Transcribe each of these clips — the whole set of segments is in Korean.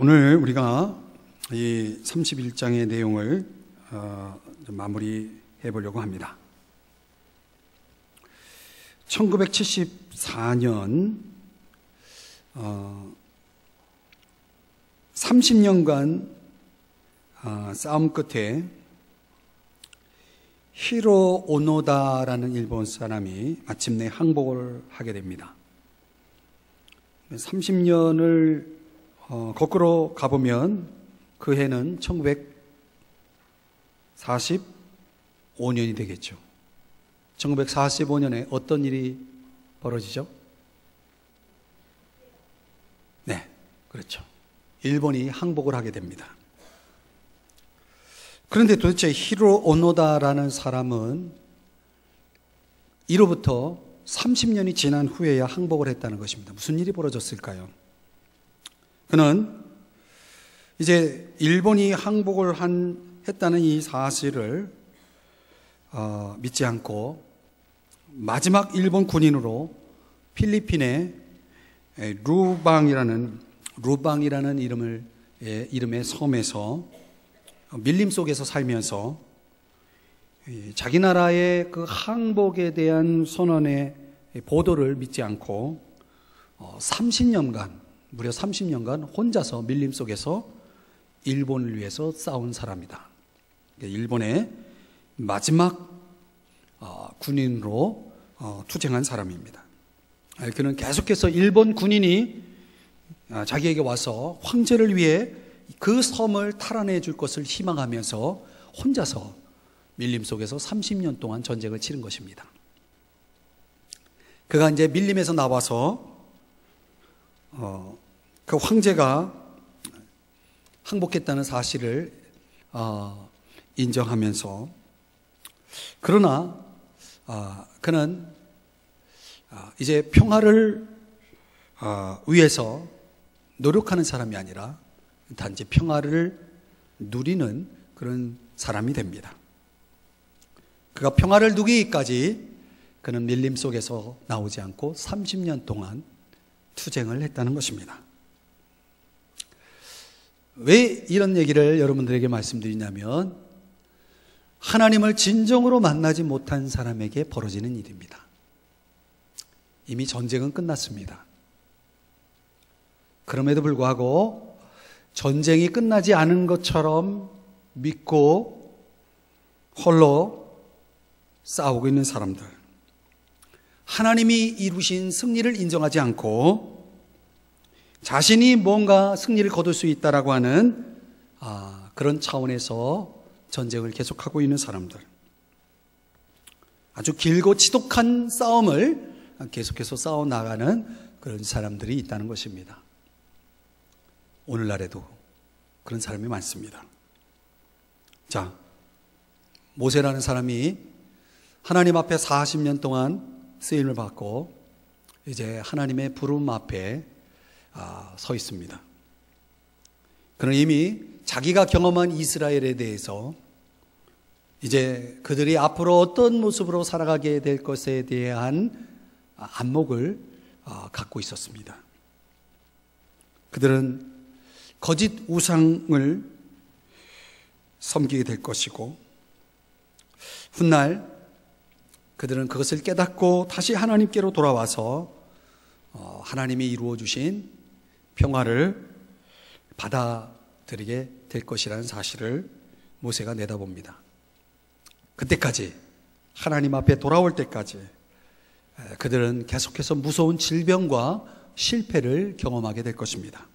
오늘 우리가 이 31장의 내용을 좀 마무리해 보려고 합니다. 1974년 30년간 싸움 끝에 히로 오노다라는 일본 사람이 마침내 항복을 하게 됩니다. 30년을 거꾸로 가보면 그 해는 1945년이 되겠죠. 1945년에 어떤 일이 벌어지죠? 네, 그렇죠. 일본이 항복을 하게 됩니다. 그런데 도대체 히로 오노다라는 사람은 이로부터 30년이 지난 후에야 항복을 했다는 것입니다. 무슨 일이 벌어졌을까요? 그는 이제 일본이 항복을 했다는 이 사실을 믿지 않고 마지막 일본 군인으로 필리핀의 루방이라는 이름의 섬에서 밀림 속에서 살면서 자기 나라의 그 항복에 대한 선언의 보도를 믿지 않고 30년간 무려 30년간 혼자서 밀림 속에서 일본을 위해서 싸운 사람이다. 일본의 마지막 군인으로 투쟁한 사람입니다. 그는 계속해서 일본 군인이 자기에게 와서 황제를 위해 그 섬을 탈환해 줄 것을 희망하면서 혼자서 밀림 속에서 30년 동안 전쟁을 치른 것입니다. 그가 이제 밀림에서 나와서 그 황제가 항복했다는 사실을 인정하면서, 그러나 그는 이제 평화를 위해서 노력하는 사람이 아니라 단지 평화를 누리는 그런 사람이 됩니다. 그가 평화를 누리기까지 그는 밀림 속에서 나오지 않고 30년 동안 투쟁을 했다는 것입니다. 왜 이런 얘기를 여러분들에게 말씀드리냐면, 하나님을 진정으로 만나지 못한 사람에게 벌어지는 일입니다. 이미 전쟁은 끝났습니다. 그럼에도 불구하고 전쟁이 끝나지 않은 것처럼 믿고 홀로 싸우고 있는 사람들, 하나님이 이루신 승리를 인정하지 않고 자신이 뭔가 승리를 거둘 수 있다라고 하는 그런 차원에서 전쟁을 계속하고 있는 사람들, 아주 길고 지독한 싸움을 계속해서 싸워나가는 그런 사람들이 있다는 것입니다. 오늘날에도 그런 사람이 많습니다. 자, 모세라는 사람이 하나님 앞에 40년 동안 쓰임을 받고 이제 하나님의 부름 앞에 서 있습니다. 그는 이미 자기가 경험한 이스라엘에 대해서 이제 그들이 앞으로 어떤 모습으로 살아가게 될 것에 대한 안목을 갖고 있었습니다. 그들은 거짓 우상을 섬기게 될 것이고, 훗날 그들은 그것을 깨닫고 다시 하나님께로 돌아와서 하나님이 이루어 주신 평화를 받아들이게 될 것이라는 사실을 모세가 내다봅니다. 그때까지, 하나님 앞에 돌아올 때까지 그들은 계속해서 무서운 질병과 실패를 경험하게 될 것입니다.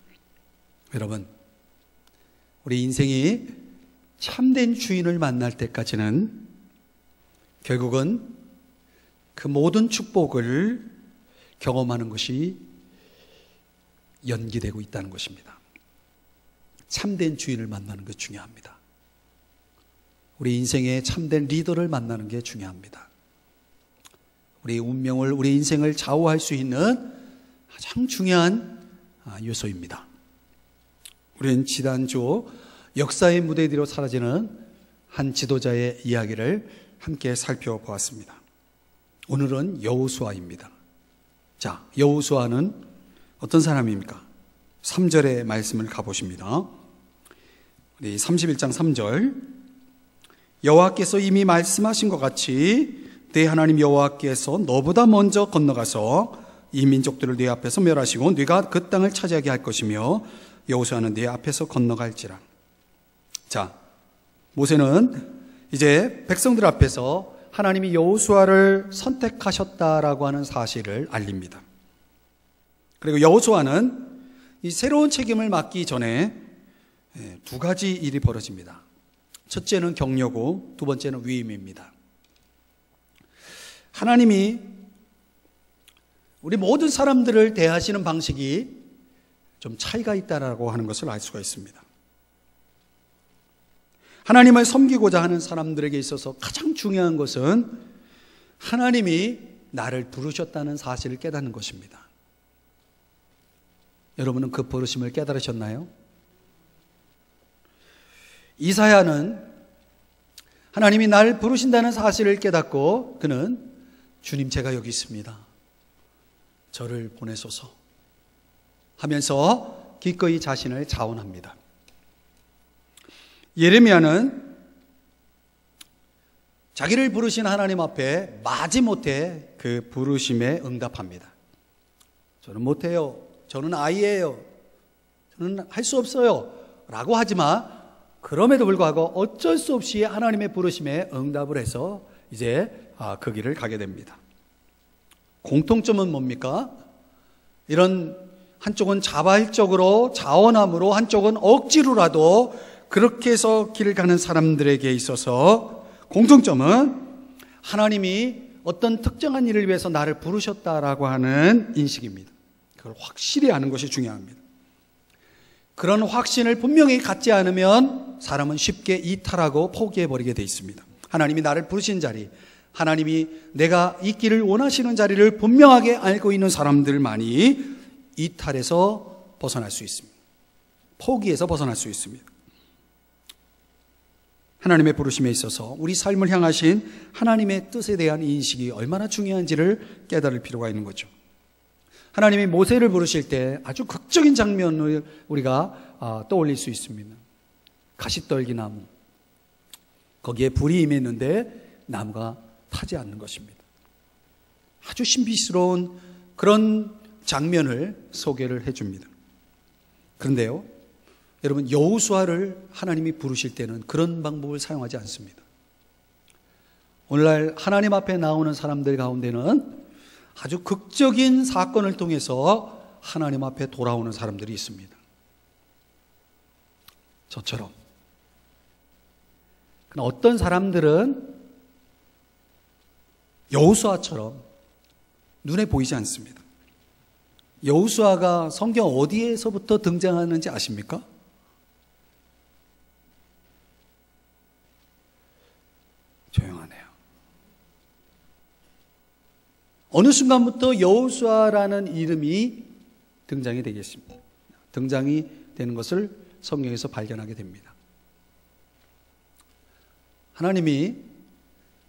여러분, 우리 인생이 참된 주인을 만날 때까지는 결국은 그 모든 축복을 경험하는 것이 연기되고 있다는 것입니다. 참된 주인을 만나는 게 중요합니다. 우리 인생의 참된 리더를 만나는 게 중요합니다. 우리 운명을, 우리 인생을 좌우할 수 있는 가장 중요한 요소입니다. 우리는 지난주 역사의 무대 뒤로 사라지는 한 지도자의 이야기를 함께 살펴보았습니다. 오늘은 여호수아입니다. 자, 여호수아는 어떤 사람입니까? 3절의 말씀을 가보십니다. 우리 31장 3절. 여호와께서 이미 말씀하신 것 같이 네 하나님 여호와께서 너보다 먼저 건너가서 이 민족들을 네 앞에서 멸하시고 네가 그 땅을 차지하게 할 것이며 여호수아는 네 앞에서 건너갈지라. 자, 모세는 이제 백성들 앞에서 하나님이 여호수아를 선택하셨다라고 하는 사실을 알립니다. 그리고 여호수아는 이 새로운 책임을 맡기 전에 두 가지 일이 벌어집니다. 첫째는 격려고 두 번째는 위임입니다. 하나님이 우리 모든 사람들을 대하시는 방식이 좀 차이가 있다라고 하는 것을 알 수가 있습니다. 하나님을 섬기고자 하는 사람들에게 있어서 가장 중요한 것은 하나님이 나를 부르셨다는 사실을 깨닫는 것입니다. 여러분은 그 부르심을 깨달으셨나요? 이사야는 하나님이 나를 부르신다는 사실을 깨닫고 그는 주님, 제가 여기 있습니다. 저를 보내소서 하면서 기꺼이 자신을 자원합니다. 예레미야는 자기를 부르신 하나님 앞에 마지못해 그 부르심에 응답합니다. 저는 못해요. 저는 아이예요. 저는 할 수 없어요. 라고 하지만 그럼에도 불구하고 어쩔 수 없이 하나님의 부르심에 응답을 해서 이제 그 길을 가게 됩니다. 공통점은 뭡니까? 이런 한쪽은 자발적으로 자원함으로 한쪽은 억지로라도 그렇게 해서 길을 가는 사람들에게 있어서 공통점은 하나님이 어떤 특정한 일을 위해서 나를 부르셨다라고 하는 인식입니다. 그걸 확실히 아는 것이 중요합니다. 그런 확신을 분명히 갖지 않으면 사람은 쉽게 이탈하고 포기해버리게 돼 있습니다. 하나님이 나를 부르신 자리, 하나님이 내가 있기를 원하시는 자리를 분명하게 알고 있는 사람들만이 이탈해서 벗어날 수 있습니다. 포기해서 벗어날 수 있습니다. 하나님의 부르심에 있어서 우리 삶을 향하신 하나님의 뜻에 대한 인식이 얼마나 중요한지를 깨달을 필요가 있는 거죠. 하나님이 모세를 부르실 때 아주 극적인 장면을 우리가 떠올릴 수 있습니다. 가시떨기 나무, 거기에 불이 임했는데 나무가 타지 않는 것입니다. 아주 신비스러운 그런 장면을 소개를 해줍니다. 그런데요, 여러분, 여호수아를 하나님이 부르실 때는 그런 방법을 사용하지 않습니다. 오늘날 하나님 앞에 나오는 사람들 가운데는 아주 극적인 사건을 통해서 하나님 앞에 돌아오는 사람들이 있습니다. 저처럼. 그러나 어떤 사람들은 여호수아처럼 눈에 보이지 않습니다. 여호수아가 성경 어디에서부터 등장하는지 아십니까? 조용하네요. 어느 순간부터 여호수아라는 이름이 등장이 되겠습니다. 등장이 되는 것을 성경에서 발견하게 됩니다. 하나님이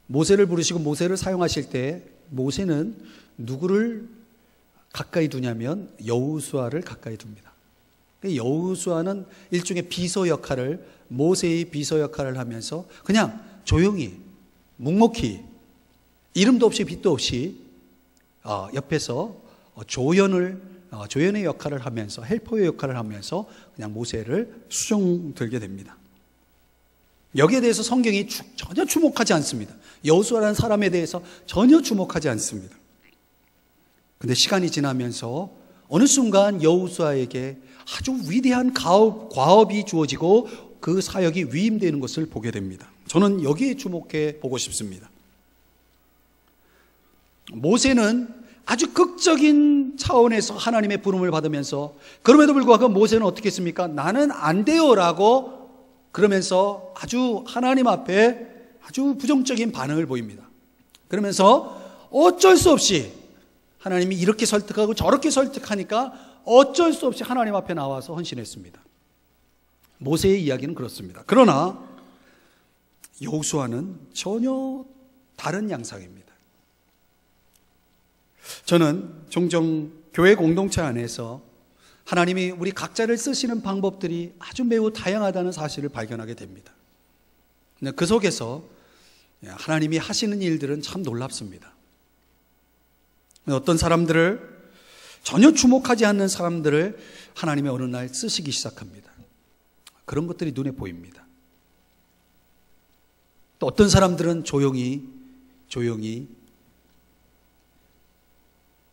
모세를 부르시고 모세를 사용하실 때 모세는 누구를 가까이 두냐면 여호수아를 가까이 둡니다. 여호수아는 일종의 비서 역할을, 모세의 비서 역할을 하면서 그냥 조용히 묵묵히 이름도 없이 빛도 없이 옆에서 조연의 역할을 하면서, 헬퍼의 역할을 하면서 그냥 모세를 수종들게 됩니다. 여기에 대해서 성경이 전혀 주목하지 않습니다. 여호수아라는 사람에 대해서 전혀 주목하지 않습니다. 근데 시간이 지나면서 어느 순간 여호수아에게 아주 위대한 과업이 주어지고 그 사역이 위임되는 것을 보게 됩니다. 저는 여기에 주목해 보고 싶습니다. 모세는 아주 극적인 차원에서 하나님의 부름을 받으면서, 그럼에도 불구하고 모세는 어떻게 했습니까? 나는 안 돼요 라고 그러면서 아주 하나님 앞에 아주 부정적인 반응을 보입니다. 그러면서 어쩔 수 없이 하나님이 이렇게 설득하고 저렇게 설득하니까 어쩔 수 없이 하나님 앞에 나와서 헌신했습니다. 모세의 이야기는 그렇습니다. 그러나 여호수아는 전혀 다른 양상입니다. 저는 종종 교회 공동체 안에서 하나님이 우리 각자를 쓰시는 방법들이 아주 매우 다양하다는 사실을 발견하게 됩니다. 그 속에서 하나님이 하시는 일들은 참 놀랍습니다. 어떤 사람들을, 전혀 주목하지 않는 사람들을 하나님이 어느 날 쓰시기 시작합니다. 그런 것들이 눈에 보입니다. 또 어떤 사람들은 조용히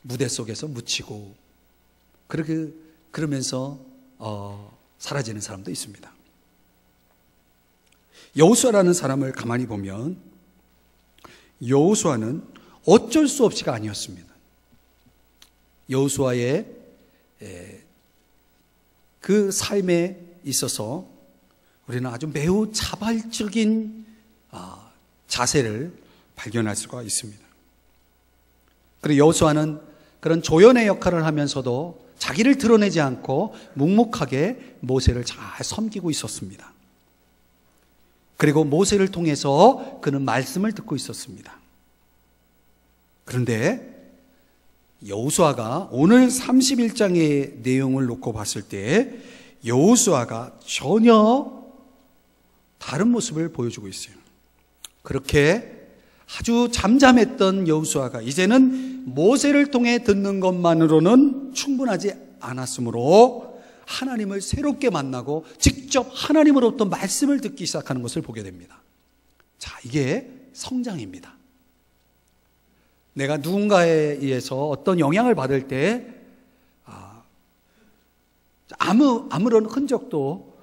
무대 속에서 묻히고 그러면서 사라지는 사람도 있습니다. 여호수아라는 사람을 가만히 보면 여호수아는 어쩔 수 없이가 아니었습니다. 여호수아의 그 삶에 있어서 우리는 아주 매우 자발적인 자세를 발견할 수가 있습니다. 그리고 여호수아는 그런 조연의 역할을 하면서도 자기를 드러내지 않고 묵묵하게 모세를 잘 섬기고 있었습니다. 그리고 모세를 통해서 그는 말씀을 듣고 있었습니다. 그런데 여호수아가 오늘 31장의 내용을 놓고 봤을 때 여호수아가 전혀 다른 모습을 보여주고 있어요. 그렇게 아주 잠잠했던 여호수아가 이제는 모세를 통해 듣는 것만으로는 충분하지 않았으므로 하나님을 새롭게 만나고 직접 하나님으로부터 말씀을 듣기 시작하는 것을 보게 됩니다. 자, 이게 성장입니다. 내가 누군가에 의해서 어떤 영향을 받을 때 아무런 흔적도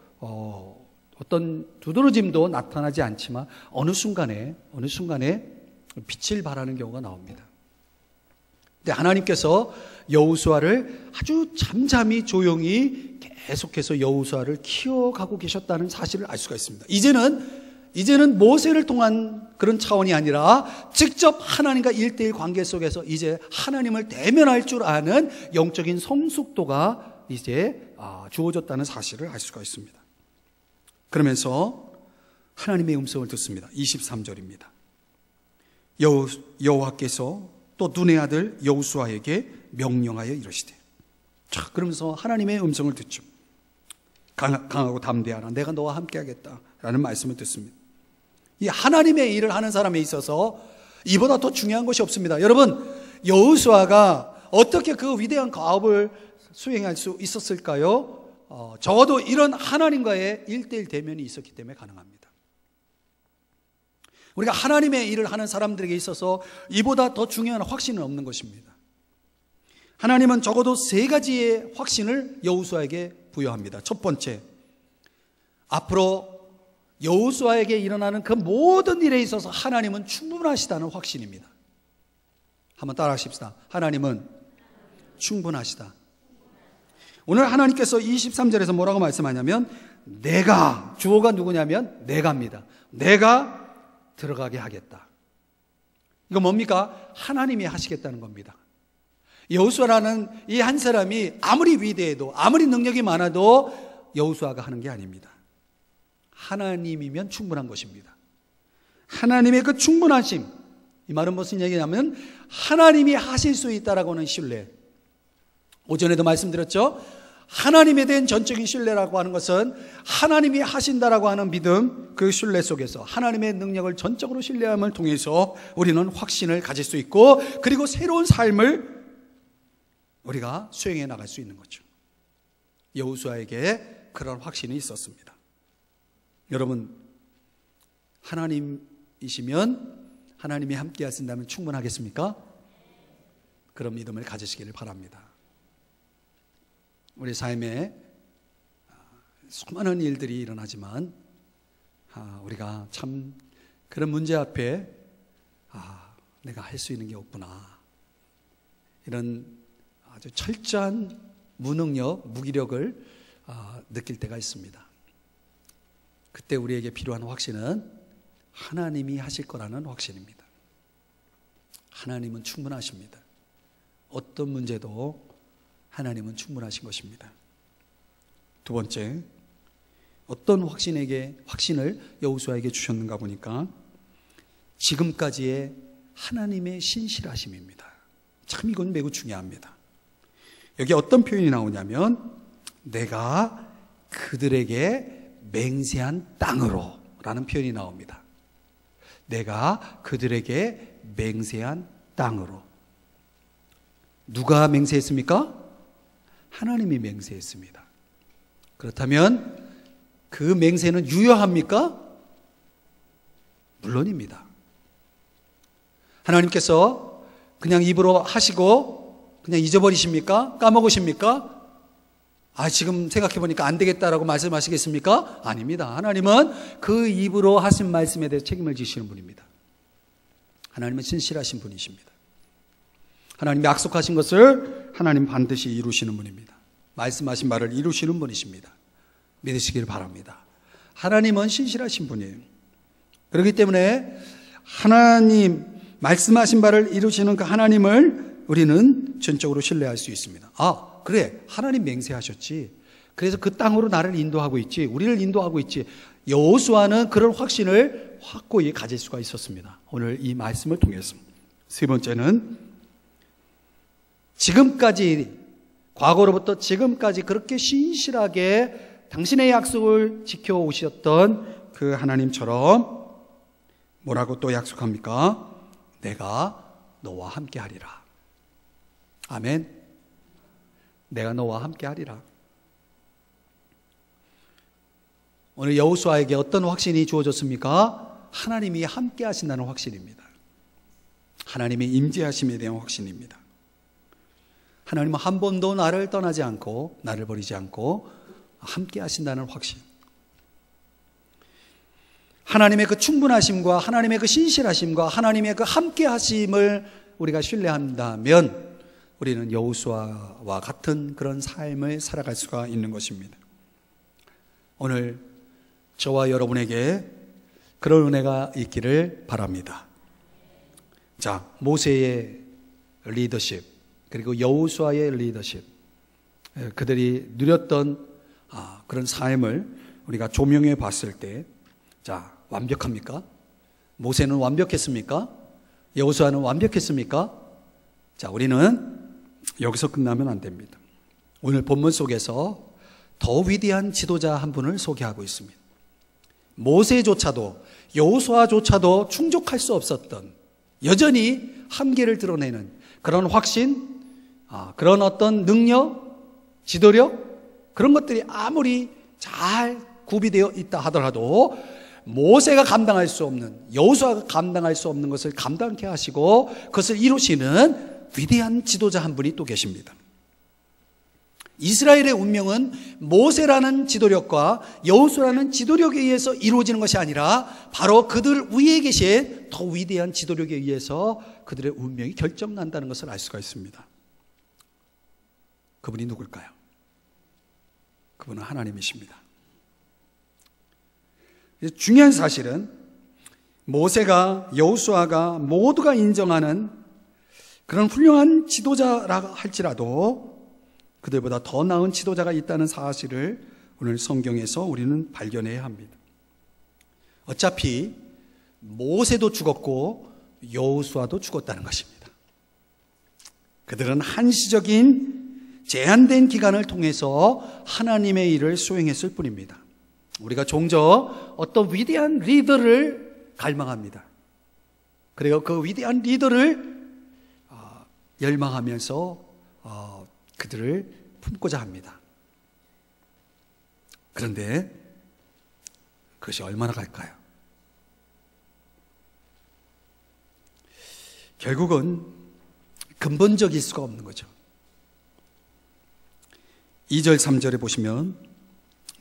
어떤 두드러짐도 나타나지 않지만 어느 순간에 빛을 발하는 경우가 나옵니다. 근데 하나님께서 여호수아를 아주 잠잠히 조용히 계속해서 여호수아를 키워가고 계셨다는 사실을 알 수가 있습니다. 이제는 모세를 통한 그런 차원이 아니라 직접 하나님과 1:1 관계 속에서 이제 하나님을 대면할 줄 아는 영적인 성숙도가 이제 주어졌다는 사실을 알 수가 있습니다. 그러면서 하나님의 음성을 듣습니다. 23절입니다. 여호와께서 또 눈의 아들 여호수아에게 명령하여 이르시되. 자, 그러면서 하나님의 음성을 듣죠. 강하고 담대하라, 내가 너와 함께하겠다 라는 말씀을 듣습니다. 이 하나님의 일을 하는 사람에 있어서 이보다 더 중요한 것이 없습니다. 여러분, 여호수아가 어떻게 그 위대한 가업을 수행할 수 있었을까요? 적어도 이런 하나님과의 1:1 대면이 있었기 때문에 가능합니다. 우리가 하나님의 일을 하는 사람들에게 있어서 이보다 더 중요한 확신은 없는 것입니다. 하나님은 적어도 3가지의 확신을 여호수아에게 부여합니다. 첫 번째, 앞으로 여호수아에게 일어나는 그 모든 일에 있어서 하나님은 충분하시다는 확신입니다. 한번 따라 하십시다. 하나님은 충분하시다. 오늘 하나님께서 23절에서 뭐라고 말씀하냐면 내가, 주어가 누구냐면 내가입니다. 내가 들어가게 하겠다. 이거 뭡니까? 하나님이 하시겠다는 겁니다. 여호수아라는 이 한 사람이 아무리 위대해도 아무리 능력이 많아도 여호수아가 하는 게 아닙니다. 하나님이면 충분한 것입니다. 하나님의 그 충분하심, 이 말은 무슨 얘기냐면 하나님이 하실 수 있다라고 하는 신뢰. 오전에도 말씀드렸죠. 하나님에 대한 전적인 신뢰라고 하는 것은 하나님이 하신다라고 하는 믿음, 그 신뢰 속에서 하나님의 능력을 전적으로 신뢰함을 통해서 우리는 확신을 가질 수 있고, 그리고 새로운 삶을 우리가 수행해 나갈 수 있는 거죠. 여호수아에게 그런 확신이 있었습니다. 여러분, 하나님이시면, 하나님이 함께 하신다면 충분하겠습니까? 그런 믿음을 가지시기를 바랍니다. 우리 삶에 수많은 일들이 일어나지만 우리가 참 그런 문제 앞에 내가 할 수 있는 게 없구나, 이런 아주 철저한 무능력, 무기력을 느낄 때가 있습니다. 그때 우리에게 필요한 확신은 하나님이 하실 거라는 확신입니다. 하나님은 충분하십니다. 어떤 문제도 하나님은 충분하신 것입니다. 두 번째, 어떤 확신을 여호수아에게 주셨는가 보니까 지금까지의 하나님의 신실하심입니다. 참 이건 매우 중요합니다. 여기 어떤 표현이 나오냐면 내가 그들에게 맹세한 땅으로 라는 표현이 나옵니다. 내가 그들에게 맹세한 땅으로. 누가 맹세했습니까? 하나님이 맹세했습니다. 그렇다면 그 맹세는 유효합니까? 물론입니다. 하나님께서 그냥 입으로 하시고 그냥 잊어버리십니까? 까먹으십니까? 지금 생각해보니까 안 되겠다라고 말씀하시겠습니까? 아닙니다. 하나님은 그 입으로 하신 말씀에 대해 책임을 지시는 분입니다. 하나님은 신실하신 분이십니다. 하나님이 약속하신 것을 하나님 반드시 이루시는 분입니다. 말씀하신 말을 이루시는 분이십니다. 믿으시길 바랍니다. 하나님은 신실하신 분이에요. 그렇기 때문에 하나님 말씀하신 바를 이루시는 그 하나님을 우리는 전적으로 신뢰할 수 있습니다. 그래, 하나님 맹세하셨지. 그래서 그 땅으로 나를 인도하고 있지. 우리를 인도하고 있지. 여호수아는 그런 확신을 확고히 가질 수가 있었습니다. 오늘 이 말씀을 통해서. 세 번째는 지금까지, 과거로부터 지금까지 그렇게 신실하게 당신의 약속을 지켜오셨던 그 하나님처럼 뭐라고 또 약속합니까? 내가 너와 함께 하리라. 아멘. 내가 너와 함께 하리라. 오늘 여호수아에게 어떤 확신이 주어졌습니까? 하나님이 함께 하신다는 확신입니다. 하나님의 임재하심에 대한 확신입니다. 하나님은 한 번도 나를 떠나지 않고 나를 버리지 않고 함께 하신다는 확신. 하나님의 그 충분하심과 하나님의 그 신실하심과 하나님의 그 함께 하심을 우리가 신뢰한다면 우리는 여호수아와 같은 그런 삶을 살아갈 수가 있는 것입니다. 오늘 저와 여러분에게 그런 은혜가 있기를 바랍니다. 자, 모세의 리더십 그리고 여호수아의 리더십, 그들이 누렸던 그런 삶을 우리가 조명해 봤을 때, 자, 완벽합니까? 모세는 완벽했습니까? 여호수아는 완벽했습니까? 자, 우리는 여기서 끝나면 안 됩니다. 오늘 본문 속에서 더 위대한 지도자 한 분을 소개하고 있습니다. 모세조차도 여호수아조차도 충족할 수 없었던, 여전히 한계를 드러내는 그런 확신, 그런 어떤 능력, 지도력, 그런 것들이 아무리 잘 구비되어 있다 하더라도 모세가 감당할 수 없는, 여호수아가 감당할 수 없는 것을 감당케 하시고 그것을 이루시는 위대한 지도자 한 분이 또 계십니다. 이스라엘의 운명은 모세라는 지도력과 여호수아라는 지도력에 의해서 이루어지는 것이 아니라 바로 그들 위에 계신 더 위대한 지도력에 의해서 그들의 운명이 결정난다는 것을 알 수가 있습니다. 그분이 누굴까요? 그분은 하나님이십니다. 중요한 사실은 모세가, 여호수아가 모두가 인정하는 그런 훌륭한 지도자라 할지라도 그들보다 더 나은 지도자가 있다는 사실을 오늘 성경에서 우리는 발견해야 합니다. 어차피 모세도 죽었고 여호수아도 죽었다는 것입니다. 그들은 한시적인 제한된 기간을 통해서 하나님의 일을 수행했을 뿐입니다. 우리가 종종 어떤 위대한 리더를 갈망합니다. 그리고 그 위대한 리더를 열망하면서 그들을 품고자 합니다. 그런데 그것이 얼마나 갈까요? 결국은 근본적일 수가 없는 거죠. 2절 3절에 보시면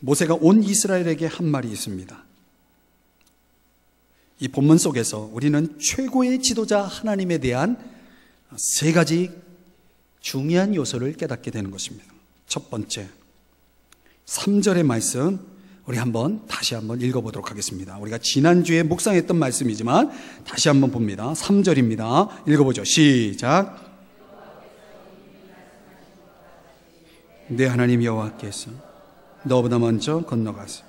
모세가 온 이스라엘에게 한 말이 있습니다. 이 본문 속에서 우리는 최고의 지도자 하나님에 대한 세 가지 중요한 요소를 깨닫게 되는 것입니다. 첫 번째, 3절의 말씀 우리 다시 한번 읽어보도록 하겠습니다. 우리가 지난주에 묵상했던 말씀이지만 다시 한번 봅니다. 3절입니다. 읽어보죠. 시작. 내 하나님 여호와께서 너보다 먼저 건너가서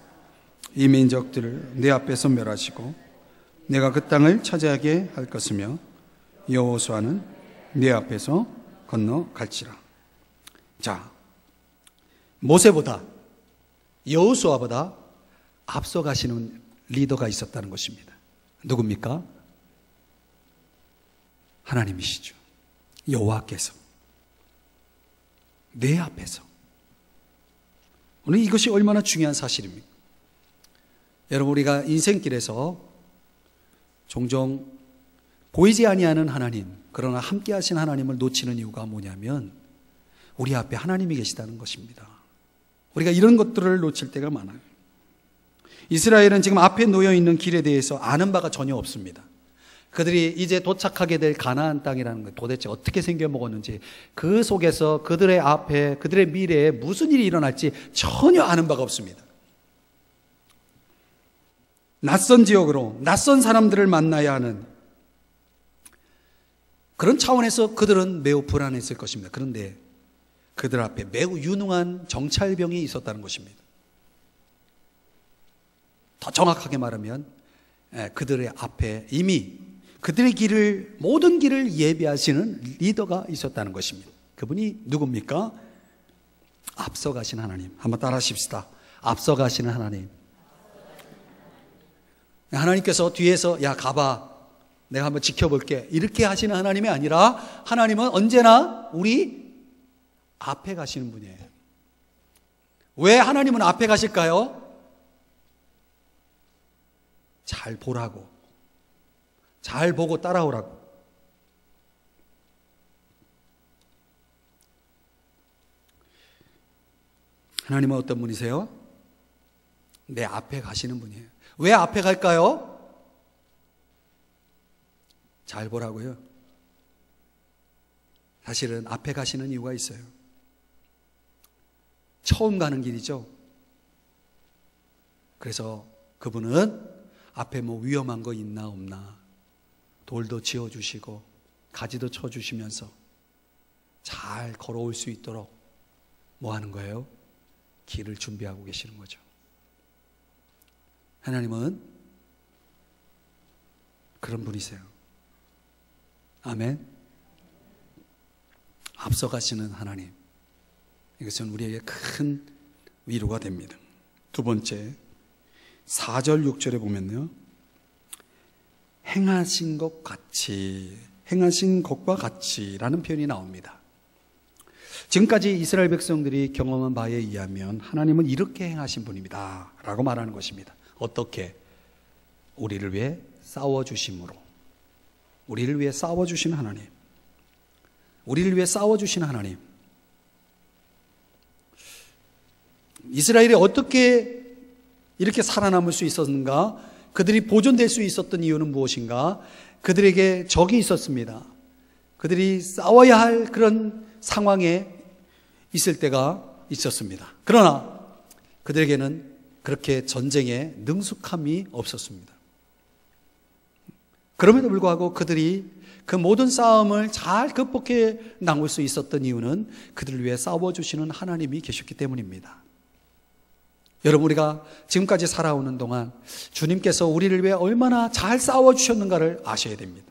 이 민족들을 내 앞에서 멸하시고 내가 그 땅을 차지하게 할 것이며 여호수아는 내 앞에서 건너갈지라. 자, 모세보다, 여호수아보다 앞서가시는 리더가 있었다는 것입니다. 누굽니까? 하나님이시죠. 여호와께서 내 앞에서. 오늘 이것이 얼마나 중요한 사실입니까? 여러분, 우리가 인생길에서 종종 보이지 아니하는 하나님, 그러나 함께 하신 하나님을 놓치는 이유가 뭐냐면 우리 앞에 하나님이 계시다는 것입니다. 우리가 이런 것들을 놓칠 때가 많아요. 이스라엘은 지금 앞에 놓여 있는 길에 대해서 아는 바가 전혀 없습니다. 그들이 이제 도착하게 될 가나안 땅이라는 것, 도대체 어떻게 생겨 먹었는지, 그 속에서 그들의 앞에, 그들의 미래에 무슨 일이 일어날지 전혀 아는 바가 없습니다. 낯선 지역으로 낯선 사람들을 만나야 하는 그런 차원에서 그들은 매우 불안했을 것입니다. 그런데 그들 앞에 매우 유능한 정찰병이 있었다는 것입니다. 더 정확하게 말하면 그들의 앞에 이미 그들의 길을, 모든 길을 예비하시는 리더가 있었다는 것입니다. 그분이 누굽니까? 앞서가신 하나님. 한번 따라 하십시다. 앞서가시는 하나님. 하나님께서 뒤에서 야 가봐, 내가 한번 지켜볼게, 이렇게 하시는 하나님이 아니라 하나님은 언제나 우리 앞에 가시는 분이에요. 왜 하나님은 앞에 가실까요? 잘 보라고, 잘 보고 따라오라고. 하나님은 어떤 분이세요? 내 앞에 가시는 분이에요. 왜 앞에 갈까요? 잘 보라고요. 사실은 앞에 가시는 이유가 있어요. 처음 가는 길이죠. 그래서 그분은 앞에 뭐 위험한 거 있나 없나 돌도 지어주시고 가지도 쳐주시면서 잘 걸어올 수 있도록 뭐 하는 거예요? 길을 준비하고 계시는 거죠. 하나님은 그런 분이세요. 아멘. 앞서가시는 하나님, 이것은 우리에게 큰 위로가 됩니다. 두 번째, 4절 6절에 보면요, 행하신 것 같이, 행하신 것과 같이라는 표현이 나옵니다. 지금까지 이스라엘 백성들이 경험한 바에 의하면 하나님은 이렇게 행하신 분입니다 라고 말하는 것입니다. 어떻게? 우리를 위해 싸워주심으로. 우리를 위해 싸워주신 하나님, 우리를 위해 싸워주신 하나님. 이스라엘이 어떻게 이렇게 살아남을 수 있었는가? 그들이 보존될 수 있었던 이유는 무엇인가? 그들에게 적이 있었습니다. 그들이 싸워야 할 그런 상황에 있을 때가 있었습니다. 그러나 그들에게는 그렇게 전쟁에 능숙함이 없었습니다. 그럼에도 불구하고 그들이 그 모든 싸움을 잘 극복해 나올 수 있었던 이유는 그들을 위해 싸워주시는 하나님이 계셨기 때문입니다. 여러분, 우리가 지금까지 살아오는 동안 주님께서 우리를 위해 얼마나 잘 싸워주셨는가를 아셔야 됩니다.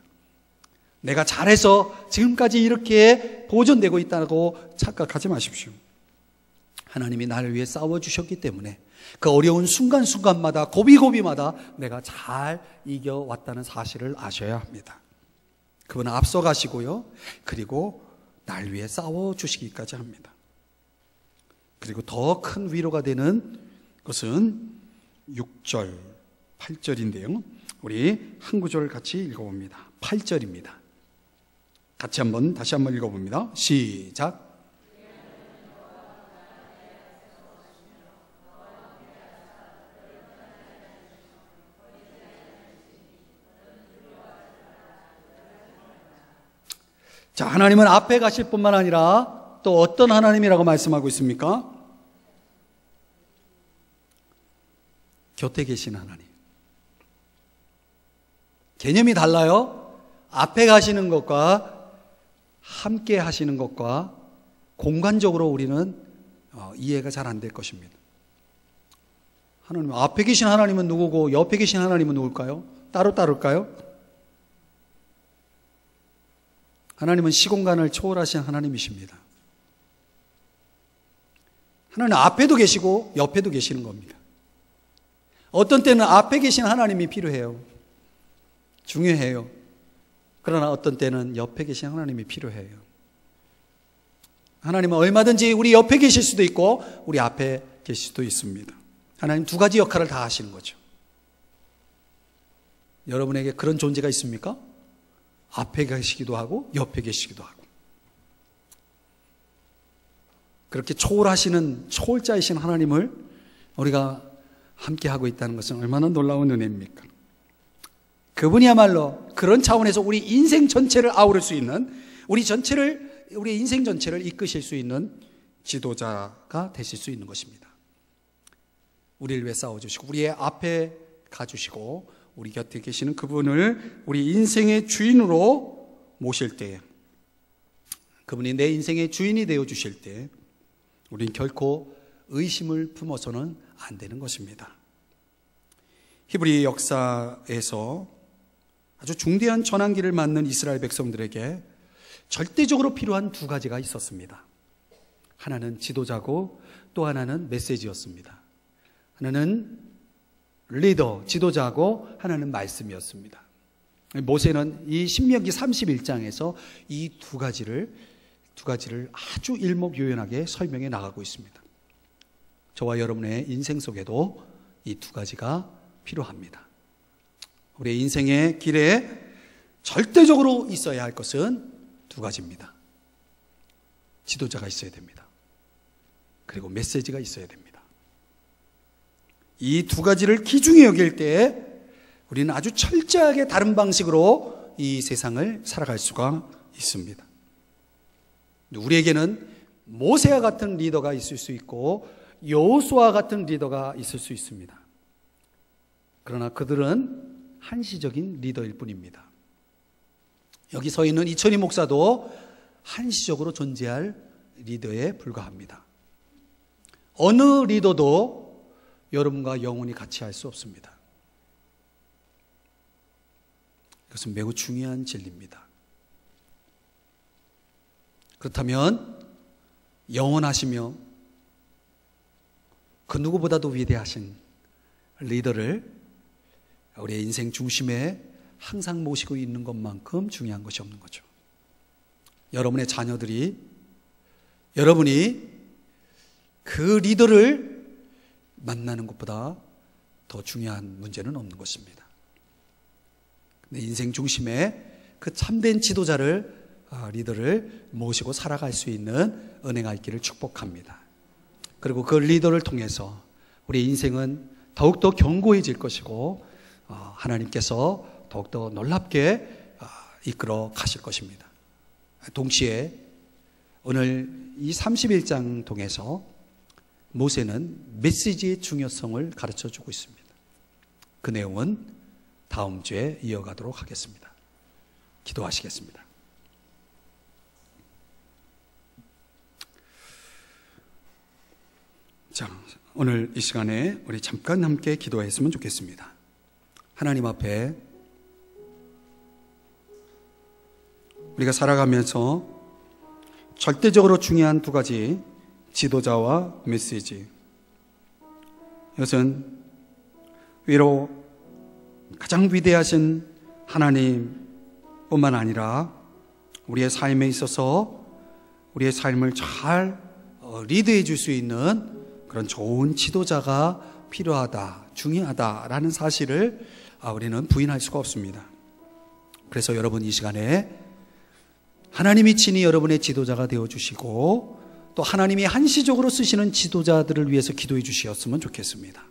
내가 잘해서 지금까지 이렇게 보존되고 있다고 착각하지 마십시오. 하나님이 나를 위해 싸워주셨기 때문에 그 어려운 순간순간마다, 고비고비마다 내가 잘 이겨왔다는 사실을 아셔야 합니다. 그분은 앞서가시고요, 그리고 날 위해 싸워주시기까지 합니다. 그리고 더 큰 위로가 되는 것은 6절, 8절인데요. 우리 한 구절 같이 읽어봅니다. 8절입니다. 다시 한번 읽어봅니다. 시작. 자, 하나님은 앞에 가실 뿐만 아니라 또 어떤 하나님이라고 말씀하고 있습니까? 곁에 계신 하나님. 개념이 달라요. 앞에 가시는 것과 함께 하시는 것과 공간적으로 우리는 이해가 잘 안 될 것입니다. 하나님, 앞에 계신 하나님은 누구고 옆에 계신 하나님은 누굴까요? 따로따로일까요? 하나님은 시공간을 초월하신 하나님이십니다. 하나님 앞에도 계시고 옆에도 계시는 겁니다. 어떤 때는 앞에 계신 하나님이 필요해요. 중요해요. 그러나 어떤 때는 옆에 계신 하나님이 필요해요. 하나님은 얼마든지 우리 옆에 계실 수도 있고 우리 앞에 계실 수도 있습니다. 하나님 두 가지 역할을 다 하시는 거죠. 여러분에게 그런 존재가 있습니까? 앞에 계시기도 하고 옆에 계시기도 하고. 그렇게 초월하시는 초월자이신 하나님을 우리가 함께 하고 있다는 것은 얼마나 놀라운 은혜입니까? 그분이야말로 그런 차원에서 우리 인생 전체를 아우를 수 있는, 우리 인생 전체를 이끄실 수 있는 지도자가 되실 수 있는 것입니다. 우리를 위해 싸워주시고 우리의 앞에 가주시고 우리 곁에 계시는 그분을 우리 인생의 주인으로 모실 때, 그분이 내 인생의 주인이 되어주실 때 우린 결코 의심을 품어서는 안 되는 것입니다. 히브리 역사에서 아주 중대한 전환기를 맞는 이스라엘 백성들에게 절대적으로 필요한 두 가지가 있었습니다. 하나는 지도자고 또 하나는 메시지였습니다. 하나는 리더, 지도자고 하나는 말씀이었습니다. 모세는 이 신명기 31장에서 이 두 가지를 아주 일목요연하게 설명해 나가고 있습니다. 저와 여러분의 인생 속에도 이 두 가지가 필요합니다. 우리의 인생의 길에 절대적으로 있어야 할 것은 두 가지입니다. 지도자가 있어야 됩니다. 그리고 메시지가 있어야 됩니다. 이 두 가지를 귀중히 여길 때 우리는 아주 철저하게 다른 방식으로 이 세상을 살아갈 수가 있습니다. 우리에게는 모세와 같은 리더가 있을 수 있고 여호수아와 같은 리더가 있을 수 있습니다. 그러나 그들은 한시적인 리더일 뿐입니다. 여기 서 있는 이천희 목사도 한시적으로 존재할 리더에 불과합니다. 어느 리더도 여러분과 영원히 같이 할 수 없습니다. 이것은 매우 중요한 진리입니다. 그렇다면 영원하시며 그 누구보다도 위대하신 리더를 우리의 인생 중심에 항상 모시고 있는 것만큼 중요한 것이 없는 거죠. 여러분의 자녀들이, 여러분이 그 리더를 만나는 것보다 더 중요한 문제는 없는 것입니다. 내 인생 중심에 그 참된 지도자를, 리더를 모시고 살아갈 수 있는 은혜가 있기를 축복합니다. 그리고 그 리더를 통해서 우리 인생은 더욱더 견고해질 것이고 하나님께서 더욱더 놀랍게 이끌어 가실 것입니다. 동시에 오늘 이 31장 통해서 모세는 메시지의 중요성을 가르쳐 주고 있습니다. 그 내용은 다음 주에 이어가도록 하겠습니다. 기도하시겠습니다. 자, 오늘 이 시간에 우리 잠깐 함께 기도했으면 좋겠습니다. 하나님 앞에 우리가 살아가면서 절대적으로 중요한 두 가지, 지도자와 메시지, 이것은 위로 가장 위대하신 하나님뿐만 아니라 우리의 삶에 있어서 우리의 삶을 잘 리드해 줄 수 있는 그런 좋은 지도자가 필요하다, 중요하다라는 사실을 우리는 부인할 수가 없습니다. 그래서 여러분 이 시간에 하나님이 친히 여러분의 지도자가 되어주시고 또 하나님이 한시적으로 쓰시는 지도자들을 위해서 기도해 주셨으면 좋겠습니다.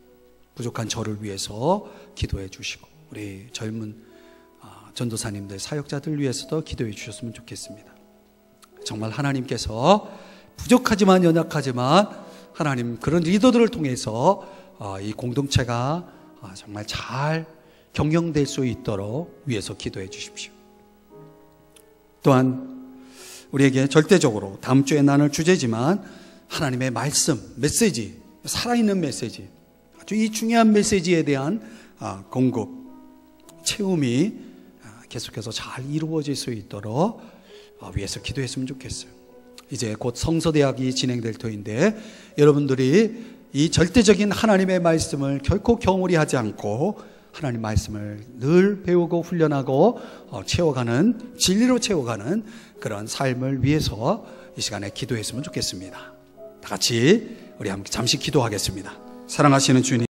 부족한 저를 위해서 기도해 주시고 우리 젊은 전도사님들, 사역자들 위해서도 기도해 주셨으면 좋겠습니다. 정말 하나님께서 부족하지만 연약하지만 하나님 그런 리더들을 통해서 이 공동체가 정말 잘 경영될 수 있도록 위해서 기도해 주십시오. 또한 우리에게 절대적으로 다음 주에 나눌 주제지만 하나님의 말씀, 메시지, 살아있는 메시지, 아주 이 중요한 메시지에 대한 공급, 체험이 계속해서 잘 이루어질 수 있도록 위해서 기도했으면 좋겠어요. 이제 곧 성서대학이 진행될 터인데 여러분들이 이 절대적인 하나님의 말씀을 결코 경홀히 하지 않고 하나님 말씀을 늘 배우고 훈련하고 채워가는, 진리로 채워가는 그런 삶을 위해서 이 시간에 기도했으면 좋겠습니다. 다 같이 우리 함께 잠시 기도하겠습니다. 사랑하시는 주님,